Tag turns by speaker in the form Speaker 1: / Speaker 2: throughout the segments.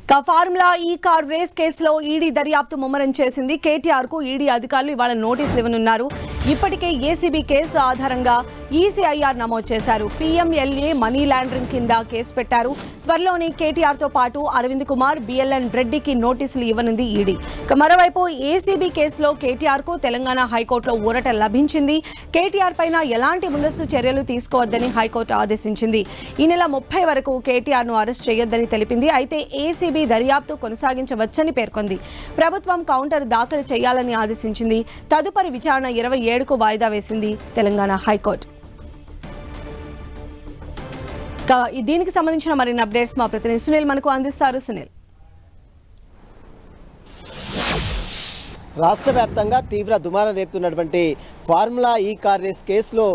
Speaker 1: Formula ఈ car race కేసులో ED దర్యాప్తు ముమ్మరం చేసింది. కేటీఆర్ కు ఈడీ అధికారులు ఇవాళ నోటీసులు ఇవ్వనున్నారు. ఇప్పటికే ఏసీబీ కేసు ఆధారంగా ఈసీఐఆర్ నమోదు చేశారు. పీఎంఎల్ఏ మనీ లాండరింగ్ కింద కేసు పెట్టారు. త్వరలోనే కేటీఆర్ తో పాటు అరవింద్ కుమార్, బిఎల్ఎన్ రెడ్డికి నోటీసులు ఇవ్వనుంది ఈడీ. మరోవైపు ఏసీబీ కేసులో కేటీఆర్ కు తెలంగాణ హైకోర్టులో ఊరట లభించింది. కేటీఆర్ పైన ఎలాంటి ముందస్తు చర్యలు తీసుకోవద్దని హైకోర్టు ఆదేశించింది. ఈ నెల 30 వరకు కేటీఆర్ ను అరెస్ట్ చేయొద్దని తెలిపింది. అయితే ఏసీబీ దర్యాప్తు కొనసాగించవచ్చని పేర్కొంది. ప్రభుత్వం కౌంటర్ దాఖలు చేయాలని ఆదేశించింది. తదుపరి విచారణ 27కు వాయిదా వేసింది తెలంగాణ హైకోర్టు. దీనికి సంబంధించిన మరిన్ని అప్డేట్స్ మా ప్రతినిధి సునీల్ మనకు అందిస్తారు. సునీల్,
Speaker 2: రాష్ట్ర వ్యాప్తంగా తీవ్ర దుమారం రేపుతున్నటువంటి ఫార్ములా ఈ కార్ రేస్ కేసులో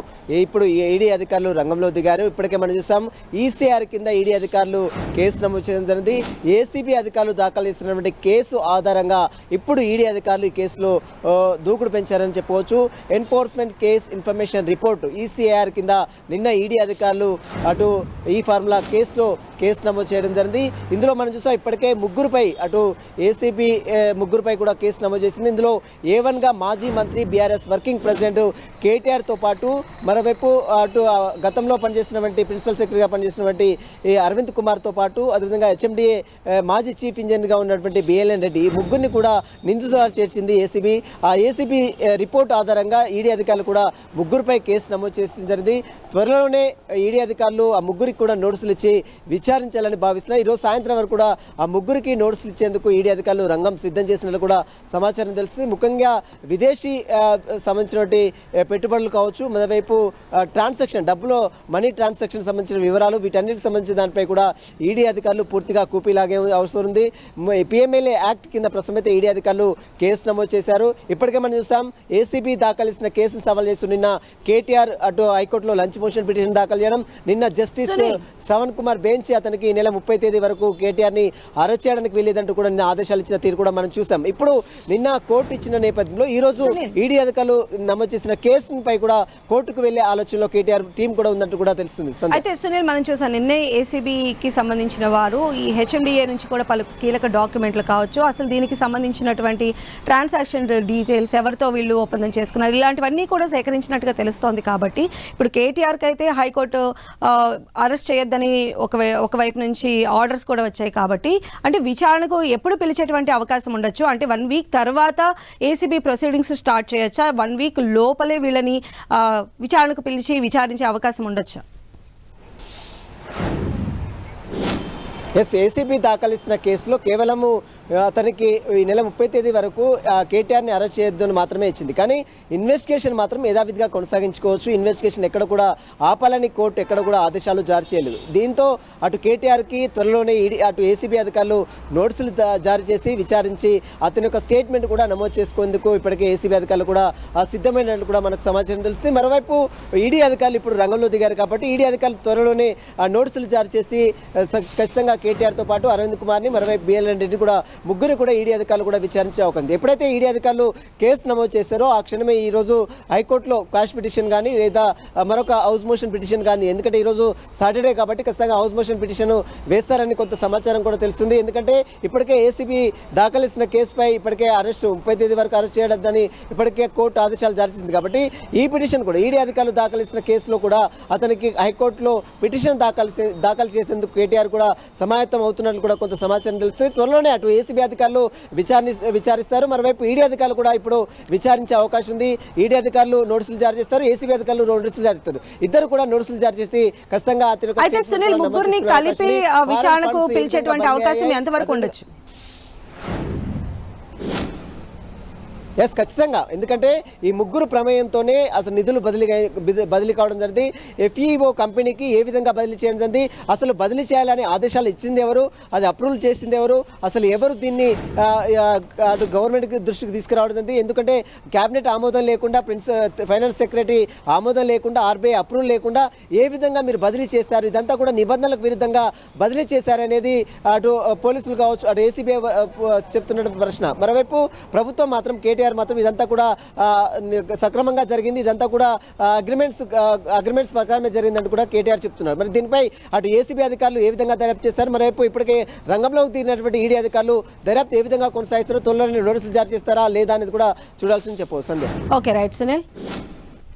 Speaker 2: ఇప్పుడు ఈడీ అధికారులు రంగంలో దిగారు. ఇప్పటికే మనం చూసాం ఈసీఆర్ కింద ఈడీ అధికారులు కేసు నమోదు చేయడం జరిగింది. ఏసీబీ అధికారులు దాఖలు చేస్తున్నటువంటి కేసు ఆధారంగా ఇప్పుడు ఈడీ అధికారులు ఈ కేసులో దూకుడు పెంచారని చెప్పవచ్చు. Enforcement case information report ECR కింద నిన్న ఈడీ అధికారులు అటు ఈ ఫార్ములా కేసులో కేసు నమోదు చేయడం జరిగింది. ఇందులో మనం చూసాం ఇప్పటికే ముగ్గురుపై అటు ఏసీబీ ముగ్గురుపై కూడా కేసు నమోదు చేసింది. ఇందులో A1గా మాజీ మంత్రి బీఆర్ఎస్ వర్కింగ్ ప్రెసిడెంట్ కేటీఆర్ తో పాటు మరోవైపు అటు గతంలో పనిచేసినటువంటి ప్రిన్సిపల్ సెక్రటరీగా పనిచేసినటువంటి అరవింద్ కుమార్ తో పాటు అదేవిధంగా HMDA మాజీ చీఫ్ ఇంజనీర్గా ఉన్నటువంటి బిఎల్ఎన్ రెడ్డి ఈ ముగ్గురిని కూడా నిందితులుగా చేర్చింది ఏసీబీ. ఆ ఏసీబీ రిపోర్ట్ ఆధారంగా ఈడీ అధికారులు కూడా ముగ్గురుపై కేసు నమోదు చేసిన జరిగింది. త్వరలోనే ఈడీ అధికారులు ఆ ముగ్గురికి కూడా నోటీసులు ఇచ్చి విచారించాలని భావిస్తున్నారు. ఈరోజు సాయంత్రం వరకు కూడా ఆ ముగ్గురికి నోటీసులు ఇచ్చేందుకు ఈడీ అధికారులు రంగం సిద్ధం చేసినట్లు కూడా సమాచారం తెలుస్తుంది. ముఖ్యంగా విదేశీ సంబంధించినటువంటి పెట్టుబడులు కావచ్చు, మరోవైపు ట్రాన్సాక్షన్ డబ్బులో మనీ ట్రాన్సాక్షన్ సంబంధించిన వివరాలు వీటన్నిటికి సంబంధించిన దానిపై కూడా ఈడీ అధికారులు పూర్తిగా కూపీలాగే అవసరం ఉంది. పీఎంఎల్ఏ యాక్ట్ కింద ప్రస్తుతం ఈడీ అధికారులు కేసు నమోదు చేశారు. ఇప్పటికే మనం చూసాం ఏసీబీ దాఖలు చేసిన కేసును సవాల్ చేస్తూ నిన్న కేటీఆర్ అటు హైకోర్టులో లంచ్ మోషన్ పిటిషన్ దాఖలు చేయడం, నిన్న జస్టిస్ శ్రవణ్ కుమార్ బెంచ్ అతనికి ఈ నెల 30 తేదీ వరకు కేటీఆర్ ని అరెస్ట్ చేయడానికి వీలేదంటూ కూడా నిన్న ఆదేశాలు ఇచ్చిన తీరు కూడా మనం చూసాం. ఇప్పుడు నిన్న కోర్టు ఇచ్చిన నేపథ్యంలో ఈ రోజు ఈడీ అధికారులు నమోదు చేసిన కేసుపై కూడా కోర్టుకు వెళ్లే ఆలోచనలో కేటీఆర్ టీం కూడా ఉందంటూ కూడా తెలుస్తుంది.
Speaker 1: అయితే సునీల్, మనం చూసాం నిన్నే ఏసీబీకి సంబంధించిన వారు ఈ HMDA నుంచి కూడా పలు కీలక డాక్యుమెంట్లు కావచ్చు, అసలు దీనికి సంబంధించినటువంటి ట్రాన్సాక్షన్ డీటెయిల్స్ ఎవరితో వీళ్ళు ఒప్పందం చేసుకున్నారు ఇలాంటివన్నీ కూడా సేకరించినట్టుగా తెలుస్తోంది. కాబట్టి ఇప్పుడు కేటీఆర్కి అయితే హైకోర్టు అరెస్ట్ చేయొద్దని ఒకవైపు నుంచి ఆర్డర్స్ కూడా వచ్చాయి. కాబట్టి అంటే విచారణకు ఎప్పుడు పిలిచేటువంటి అవకాశం ఉండొచ్చు? అంటే 1 వీక్ తర్వాత ఏసీబీ ప్రొసీడింగ్స్ స్టార్ట్ చేయొచ్చా? 1 వీక్ లోపలే వీళ్ళని విచారణకు పిలిచి విచారించే అవకాశం ఉండొచ్చా?
Speaker 2: ఏసీబీ దాఖలు ఇచ్చిన కేసులో కేవలము అతనికి ఈ నెల 30 తేదీ వరకు కేటీఆర్ని అరెస్ట్ చేయొద్దు అని మాత్రమే ఇచ్చింది. కానీ ఇన్వెస్టిగేషన్ మాత్రం యథావిధిగా కొనసాగించుకోవచ్చు. ఇన్వెస్టిగేషన్ ఎక్కడ కూడా ఆపాలని కోర్టు ఎక్కడ కూడా ఆదేశాలు జారీ చేయలేదు. దీంతో అటు కేటీఆర్కి త్వరలోనే అటు ఏసీబీ అధికారులు నోటీసులు జారీ చేసి విచారించి అతని యొక్క స్టేట్మెంట్ కూడా నమోదు చేసుకునేందుకు ఇప్పటికే ఏసీబీ అధికారులు కూడా సిద్ధమైనట్లు కూడా మనకు సమాచారం తెలుస్తుంది. మరోవైపు ఈడీ అధికారులు ఇప్పుడు రంగంలో దిగారు. కాబట్టి ఈడీ అధికారులు త్వరలోనే నోటీసులు జారీ చేసి ఖచ్చితంగా కేటీఆర్తో పాటు అరవింద్ కుమార్ని మరోవైపు బిఎల్ఎన్ రెడ్డి కూడా ముగ్గురు కూడా ఈడీ అధికారులు కూడా విచారించే అవకాశం. ఎప్పుడైతే ఈడీ అధికారులు కేసు నమోదు చేశారో ఆ క్షణమే ఈరోజు హైకోర్టులో క్వాష్ పిటిషన్ కానీ లేదా మరొక హౌస్ మోషన్ పిటిషన్ కానీ, ఎందుకంటే ఈరోజు సాటర్డే కాబట్టి ఖచ్చితంగా హౌస్ మోషన్ పిటిషన్ వేస్తారని కొంత సమాచారం కూడా తెలుస్తుంది. ఎందుకంటే ఇప్పటికే ఏసీబీ దాఖలు చేసిన కేసుపై ఇప్పటికే అరెస్ట్ 30 తేదీ వరకు అరెస్ట్ చేయొద్దని ఇప్పటికే కోర్టు ఆదేశాలు జారీ చేసింది. కాబట్టి ఈ పిటిషన్ కూడా ఈడీ అధికారులు దాఖలు చేసిన కేసులో కూడా అతనికి హైకోర్టులో పిటిషన్ దాఖలు చేసేందుకు కేటీఆర్ కూడా సమాయత్తం అవుతున్నట్లు కూడా కొంత సమాచారం తెలుస్తుంది. త్వరలోనే అటు ఏసీబీ అధికారులు విచారిస్తారు. మరోవైపు ఈడీ అధికారులు కూడా ఇప్పుడు విచారించే అవకాశం ఉంది. ఈడీ అధికారులు నోటీసులు జారీ చేస్తారు, ఏసీబీ అధికారులు నోటీసులు జారీ చేస్తారు. ఇద్దరు కూడా నోటీసులు జారీ చేసి ఖచ్చితంగా
Speaker 1: ముగ్గురిని కలిపి విచారణకు పిలిచేటువంటి అవకాశం ఎంతవరకు ఉండొచ్చు?
Speaker 2: ఖచ్చితంగా. ఎందుకంటే ఈ ముగ్గురు ప్రమేయంతోనే అసలు నిధులు బదిలీ కావడం జరిగింది. FEO కంపెనీకి ఏ విధంగా బదిలీ చేయడం జరిగింది, అసలు బదిలీ చేయాలని ఆదేశాలు ఇచ్చింది ఎవరు, అది అప్రూవల్ చేసింది ఎవరు, అసలు ఎవరు దీన్ని అటు గవర్నమెంట్ దృష్టికి తీసుకురావడం జరిగింది. ఎందుకంటే కేబినెట్ ఆమోదం లేకుండా, ఫైనాన్స్ సెక్రటరీ ఆమోదం లేకుండా, RBI అప్రూవల్ లేకుండా ఏ విధంగా మీరు బదిలీ చేశారు, ఇదంతా కూడా నిబంధనలకు విరుద్ధంగా బదిలీ చేశారనేది అటు పోలీసులు కావచ్చు, అటు ఏసీబీ చెప్తున్న ప్రశ్న. మరోవైపు ప్రభుత్వం మాత్రం కేటీఆర్ కేటీఆర్ మాత్రం ఇదంతా కూడా సక్రమంగా జరిగింది, ఇదంతా కూడా అగ్రిమెంట్స్ ప్రకారమే జరిగిందని కూడా కేటీఆర్ చెప్తున్నారు. మరి దీనిపై అటు ఏసీబీ అధికారులు ఏ విధంగా దర్యాప్తు చేస్తారు, మరోవైపు ఇప్పటికే రంగంలోకి దిగినటువంటి ఈడీ అధికారులు దర్యాప్తు ఏ విధంగా కొనసాగిస్తారో, తొలిలోనే నోటీసులు జారీ చేస్తారా లేదా అనేది కూడా చూడాల్సింది చెప్పవచ్చు. సంధ్య.
Speaker 1: Okay right Sunil.